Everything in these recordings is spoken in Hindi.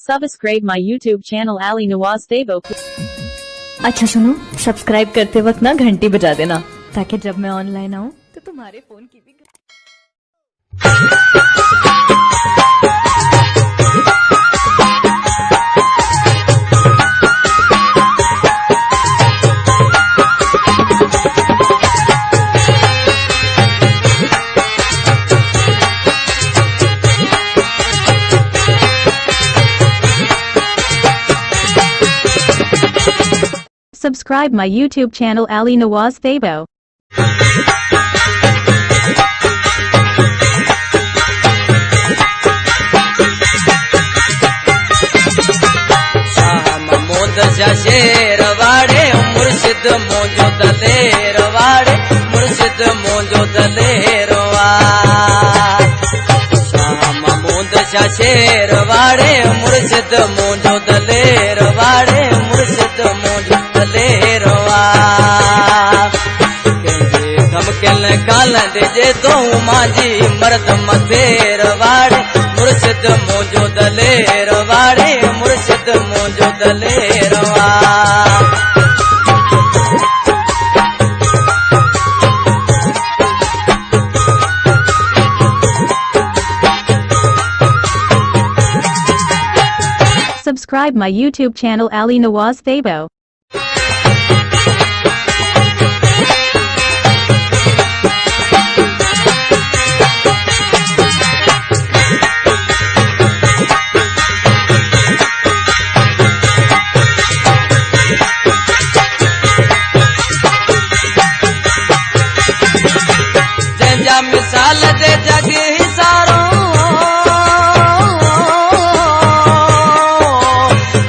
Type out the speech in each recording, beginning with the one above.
Subscribe my YouTube channel Ali Nawaz Devo. अच्छा सुनो, सब्सक्राइब करते वक्त ना घंटी बजा देना ताकि जब मैं ऑनलाइन आऊँ तो तुम्हारे फोन की भी Subscribe my YouTube channel Ali Nawaz Devo. शेर वाड़े मुर्शिद मोजो दलेर वाड़े मुर्शिद मोजो दलेरवा शाह महमूद शाह शेर वाड़े मुर्शिद मोजो दलेर वाड़े मुर्शिद मोजो दलेरवा धमकेल काल दे तो मांझी मर्द मसेर वाड़े मुर्शिद मोजो दलेर वाड़े मुर्शिद mojo दलेरवा Subscribe my YouTube channel Ali Nawaz Devo. मिसाल दे जग सारो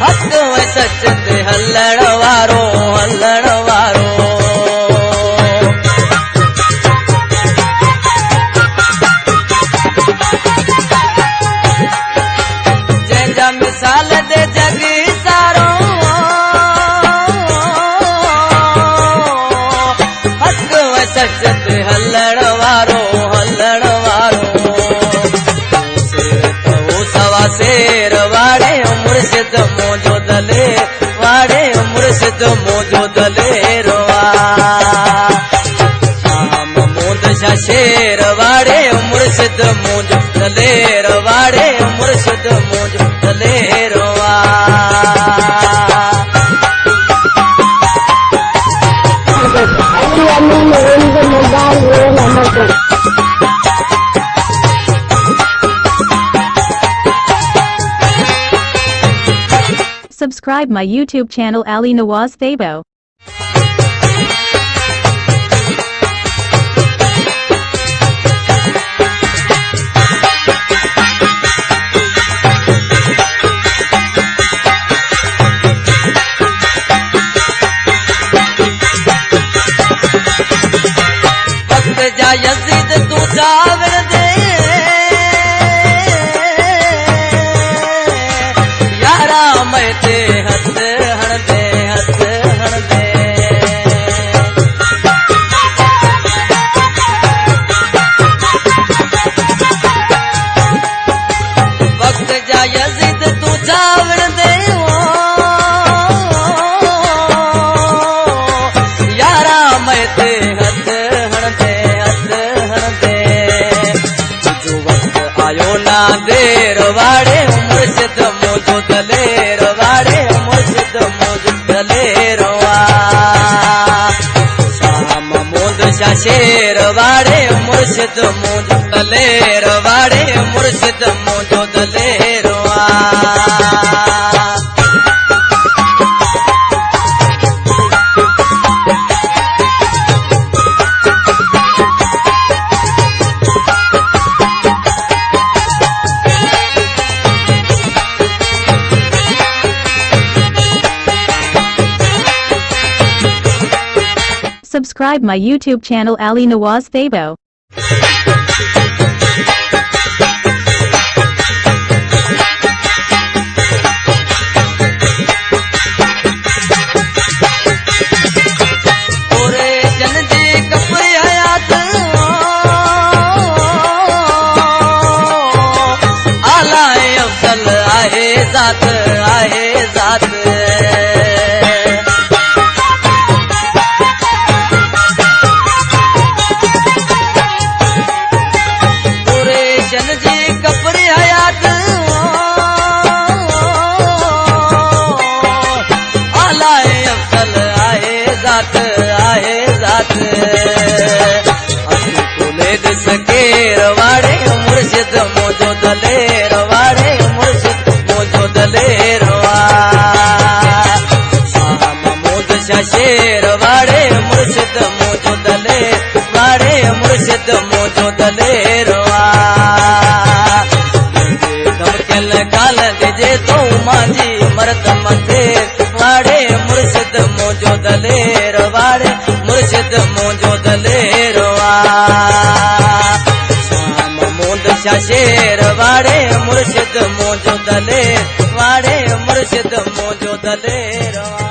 हक सच ते हलण वारो हलण वारो जंहिंजा मिसाल दे जग सारो हक सच ते हलण वारो शेर वाड़े मुर्शिद मोजो दले वाड़े मुर्शिद मोजो दलेरवा शाह महमूद शाह शेर वाड़े मुर्शिद मोजो दलेर वाड़े मुर्शिद mojo दलेरवा Subscribe my YouTube channel Ali Nawaz Devo. वक्त जा यजीद तू जावर दे यारा मैं ते हथ हण दे हथ हण दे वक्त जा यजीद तू जावर दे यारा मैं ते हथ हण दे हथ हण दे जो वक्त आयो ना देर वाड़े मुर्शिद मोजो दलेर वाड़े मुर्शिद मोजो दलेरवा शाह महमूद शाह शेर वाड़े मुर्शिद मोजो दलेर वाड़े मुर्शिद mojo दलेरवा Subscribe my YouTube channel Ali Nawaz Devo. साथ शेर वाड़े मुर्शिद मुझो दले वाड़े मुर्शिद मुझो दलेरवा धमकियल काल जे तो मांझी मर्द मथे वाड़े मुर्शिद मुझो दलेर वाड़े मुर्शिद मुझो दलेरवा शेर वाड़े मुर्शिद मुझो दले वाड़े मुर्शिद मुझो दलेरवा।